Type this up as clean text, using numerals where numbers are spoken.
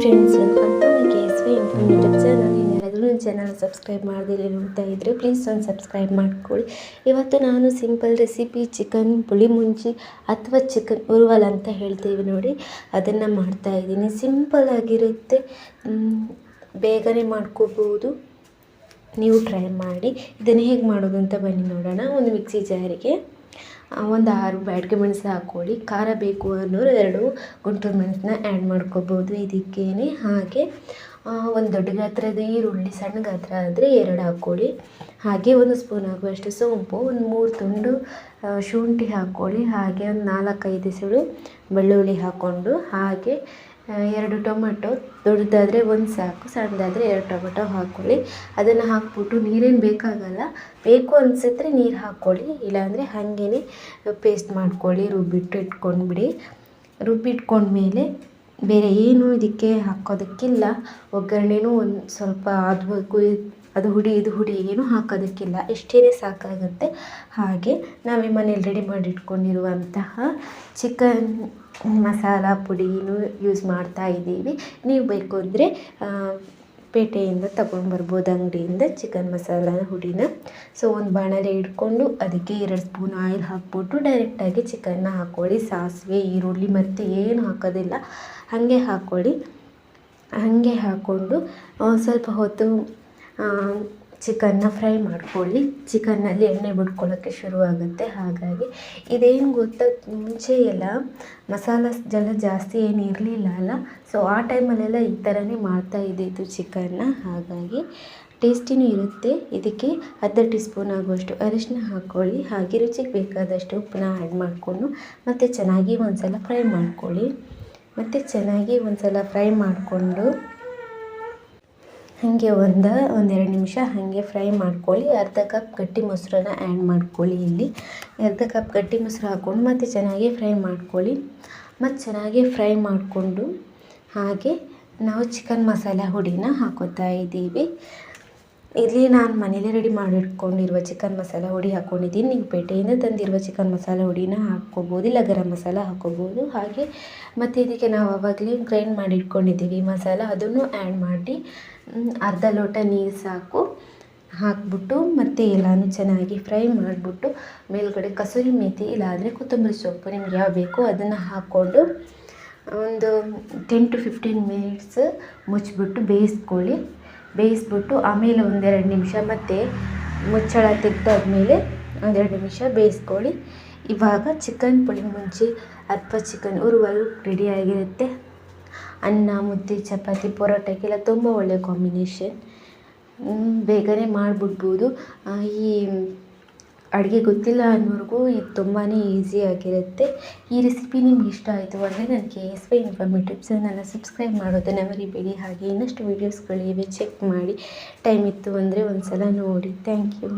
Friends, welcome to my KSY info YouTube channel. ಯಾರಾದರೂ ನನ್ನ channel subscribe ಮಾಡದಿಲ್ಲ ನೋಡ್ತಾ ಇದ್ದರೆ ಪ್ಲೀಸ್ ಒಂದು ಸಬ್ಸ್ಕ್ರೈಬ್ ಮಾಡ್ಕೊಳ್ಳಿ. ಇವತ್ತು ನಾನು ಸಿಂಪಲ್ ರೆಸಿಪಿ ಚಿಕನ್ ಪುಳಿ ಮುಂಚಿ ಅಥವಾ ಚಿಕನ್ ಉರುವಲ್ ಅಂತ ಹೇಳ್ತೀವಿ ನೋಡಿ, ಅದನ್ನು ಮಾಡ್ತಾಯಿದ್ದೀನಿ. ಸಿಂಪಲ್ ಆಗಿರುತ್ತೆ, ಬೇಗನೆ ಮಾಡ್ಕೋಬೋದು. ನೀವು ಟ್ರೈ ಮಾಡಿ. ಇದನ್ನು ಹೇಗೆ ಮಾಡೋದು ಅಂತ ಬನ್ನಿ ನೋಡೋಣ. ಒಂದು ಮಿಕ್ಸಿ ಜಾರಿಗೆ ಒಂದು 6 ಬ್ಯಾಡಗಿ ಮೆಣಸು ಹಾಕ್ಕೊಳ್ಳಿ. ಖಾರ ಬೇಕು ಅನ್ನೋರು 2 ಗುಂಟೂರು ಮೆಣಸನ್ನ ಆ್ಯಡ್ ಮಾಡ್ಕೋಬೋದು ಇದಕ್ಕೇನೆ. ಹಾಗೆ ಒಂದು ದೊಡ್ಡ ಗಾತ್ರದ ಈರುಳ್ಳಿ, ಸಣ್ಣ ಗಾತ್ರ ಆದರೆ 2 ಹಾಕ್ಕೊಳ್ಳಿ. ಹಾಗೆ 1 ಸ್ಪೂನ್ ಆಗುವಷ್ಟು ಸೋಂಪು, ಒಂದು 3 ತುಂಡು ಶುಂಠಿ ಹಾಕ್ಕೊಳ್ಳಿ. ಹಾಗೆ ಒಂದು 4-5 ಎಸಳು ಬೆಳ್ಳುಳ್ಳಿ ಹಾಕ್ಕೊಂಡು, ಹಾಗೆ 2 ಟೊಮೆಟೊ, ದೊಡ್ಡದಾದರೆ 1 ಸಾಕು, ಸಣ್ಣದಾದರೆ 2 ಟೊಮೆಟೊ ಹಾಕ್ಕೊಳ್ಳಿ. ಅದನ್ನು ಹಾಕ್ಬಿಟ್ಟು ನೀರೇನು ಬೇಕಾಗಲ್ಲ, ಬೇಕು ಅನಿಸಿದ್ರೆ ನೀರು ಹಾಕ್ಕೊಳ್ಳಿ, ಇಲ್ಲಾಂದರೆ ಹಾಗೇ ಪೇಸ್ಟ್ ಮಾಡ್ಕೊಳ್ಳಿ. ರುಬ್ಬಿಟ್ಕೊಂಡ್ಬಿಡಿ. ರುಬ್ಬಿಟ್ಕೊಂಡ್ಮೇಲೆ ಬೇರೆ ಏನು ಇದಕ್ಕೆ ಹಾಕೋದಕ್ಕಿಲ್ಲ. ಒಗ್ಗರಣೆನೂ ಒಂದು ಸ್ವಲ್ಪ ಅದು ಹುಡಿ ಇದು ಹುಡಿ ಏನೂ ಹಾಕೋದಕ್ಕಿಲ್ಲ, ಇಷ್ಟೇ ಸಾಕಾಗುತ್ತೆ. ಹಾಗೆ ನಾವೇ ಮನೇಲಿ ರೆಡಿ ಮಾಡಿ ಇಟ್ಕೊಂಡಿರುವಂತಹ ಚಿಕನ್ ಮಸಾಲ ಪುಡಿನೂ ಯೂಸ್ ಮಾಡ್ತಾ ಇದ್ದೀವಿ. ನೀವು ಬೇಕು ಅಂದರೆ ಪೇಟೆಯಿಂದ ತೊಗೊಂಡ್ಬರ್ಬೋದು, ಅಂಗಡಿಯಿಂದ ಚಿಕನ್ ಮಸಾಲ ಹುಡಿನ. ಸೊ ಒಂದು ಬಾಣಲೆ ಇಟ್ಕೊಂಡು ಅದಕ್ಕೆ 2 ಸ್ಪೂನ್ ಆಯಿಲ್ ಹಾಕ್ಬಿಟ್ಟು ಡೈರೆಕ್ಟಾಗಿ ಚಿಕನ್ನ ಹಾಕ್ಕೊಳ್ಳಿ. ಸಾಸಿವೆ, ಈರುಳ್ಳಿ ಮತ್ತು ಏನು ಹಾಕೋದಿಲ್ಲ, ಹಾಗೆ ಹಾಕ್ಕೊಳ್ಳಿ. ಹಾಗೆ ಹಾಕ್ಕೊಂಡು ಸ್ವಲ್ಪ ಹೊತ್ತು ಚಿಕನ್ನ ಫ್ರೈ ಮಾಡ್ಕೊಳ್ಳಿ. ಚಿಕನ್ನಲ್ಲಿ ಎಣ್ಣೆ ಬಿಟ್ಕೊಳ್ಳೋಕ್ಕೆ ಶುರುವಾಗುತ್ತೆ. ಹಾಗಾಗಿ ಇದೇನು ಗೊತ್ತಾ, ಮುಂಚೆ ಎಲ್ಲ ಮಸಾಲ ಜಾಸ್ತಿ ಏನು ಇರಲಿಲ್ಲ ಅಲ್ಲ. ಸೊ ಆ ಟೈಮಲ್ಲೆಲ್ಲ ಈ ಥರನೇ ಮಾಡ್ತಾ ಇದ್ದಿದ್ದು ಚಿಕನ್ನ. ಹಾಗಾಗಿ ಟೇಸ್ಟಿನೂ ಇರುತ್ತೆ. ಇದಕ್ಕೆ 1/2 ಟೀ ಸ್ಪೂನ್ ಆಗುವಷ್ಟು ಅರಿಶಿನ ಹಾಕ್ಕೊಳ್ಳಿ. ಹಾಗೆ ರುಚಿಗೆ ಬೇಕಾದಷ್ಟು ಉಪ್ಪನ್ನ ಆ್ಯಡ್ ಮಾಡಿಕೊಂಡು ಮತ್ತೆ ಚೆನ್ನಾಗಿ ಒಂದ್ಸಲ ಫ್ರೈ ಮಾಡ್ಕೊಳ್ಳಿ. ಫ್ರೈ ಮಾಡಿಕೊಂಡು ಹಾಗೆ ಒಂದೆರಡು ನಿಮಿಷ ಹಾಗೆ ಫ್ರೈ ಮಾಡ್ಕೊಳ್ಳಿ. 1/2 ಕಪ್ ಗಟ್ಟಿ ಮೊಸರನ್ನ ಆ್ಯಡ್ ಮಾಡ್ಕೊಳ್ಳಿ. ಇಲ್ಲಿ 1/2 ಕಪ್ ಗಟ್ಟಿ ಮೊಸರು ಹಾಕ್ಕೊಂಡು ಮತ್ತೆ ಚೆನ್ನಾಗಿ ಫ್ರೈ ಮಾಡ್ಕೊಳ್ಳಿ. ಚೆನ್ನಾಗಿ ಫ್ರೈ ಮಾಡಿಕೊಂಡು ಹಾಗೆ ನಾವು ಚಿಕನ್ ಮಸಾಲ ಹುಡಿನ ಹಾಕೋತಾ ಇದ್ದೀವಿ. ಇಲ್ಲಿ ನಾನು ಮನೇಲಿ ರೆಡಿ ಮಾಡಿಟ್ಕೊಂಡಿರುವ ಚಿಕನ್ ಮಸಾಲ ಹುಡಿ ಹಾಕ್ಕೊಂಡಿದ್ದೀನಿ. ನೀವು ಪೇಟೆಯಿಂದ ತಂದಿರುವ ಚಿಕನ್ ಮಸಾಲ ಹುಡಿನ ಹಾಕ್ಕೋಬೋದು, ಇಲ್ಲ ಗರಂ ಮಸಾಲ ಹಾಕ್ಕೋಬೋದು. ಹಾಗೆ ಮತ್ತು ಇದಕ್ಕೆ ನಾವು ಆವಾಗಲೇ ಗ್ರೈಂಡ್ ಮಾಡಿ ಇಟ್ಕೊಂಡಿದ್ದೀವಿ ಮಸಾಲ, ಅದನ್ನು ಆ್ಯಡ್ ಮಾಡಿ 1/2 ಲೋಟ ನೀರು ಸಾಕು ಹಾಕ್ಬಿಟ್ಟು ಮತ್ತೆ ಎಲ್ಲನೂ ಚೆನ್ನಾಗಿ ಫ್ರೈ ಮಾಡಿಬಿಟ್ಟು ಮೇಲ್ಗಡೆ ಕಸೂರಿ ಮೇಥಿ ಇಲ್ಲಾಂದರೆ ಕೊತ್ತಂಬರಿ ಸೊಪ್ಪು ನಿಮ್ಗೆ ಯಾವ ಬೇಕೋ ಅದನ್ನು ಹಾಕ್ಕೊಂಡು ಒಂದು 10 to 15 ಮಿನಿಟ್ಸ್ ಮುಚ್ಚಿಬಿಟ್ಟು ಬೇಯಿಸ್ಬಿಟ್ಟು ಆಮೇಲೆ 1-2 ನಿಮಿಷ ಮತ್ತೆ ಮುಚ್ಚಳ ತೆಗೆದಾದ್ಮೇಲೆ 1-2 ನಿಮಿಷ ಬೇಯಿಸ್ಕೊಳ್ಳಿ. ಇವಾಗ ಚಿಕನ್ ಪುಳಿ ಮುಂಚಿ ಅಥವಾ ಚಿಕನ್ ಉರುವಲ್ ರೆಡಿಯಾಗಿರುತ್ತೆ. ಅನ್ನ, ಮುದ್ದೆ, ಚಪಾತಿ, ಪರೋಟಕ್ಕೆಲ್ಲ ತುಂಬ ಒಳ್ಳೆಯ ಕಾಂಬಿನೇಷನ್. ಬೇಗನೆ ಮಾಡಿಬಿಡ್ಬೋದು. ಈ ಅಡುಗೆ ಗೊತ್ತಿಲ್ಲ ಅನ್ನೋರಿಗೂ ಇದು ತುಂಬಾ ಈಸಿಯಾಗಿರುತ್ತೆ. ಈ ರೆಸಿಪಿ ನಿಮ್ಗೆ ಇಷ್ಟ ಆಯಿತು ಅಂದರೆ ನನ್ನ KSY ಇನ್ಫಾರ್ಮೇಟಿವ್ ಯೂಟ್ಯೂಬ್ ಚಾನಲ್ನ ಸಬ್ಸ್ಕ್ರೈಬ್ ಮಾಡೋದನ್ನು ಮರಿಬೇಡಿ. ಹಾಗೆ ಇನ್ನಷ್ಟು ವೀಡಿಯೋಸ್ಗಳಿವೆ, ಚೆಕ್ ಮಾಡಿ. ಟೈಮ್ ಇತ್ತು ಅಂದರೆ ಒಂದು ಸಲ ನೋಡಿ. Thank you.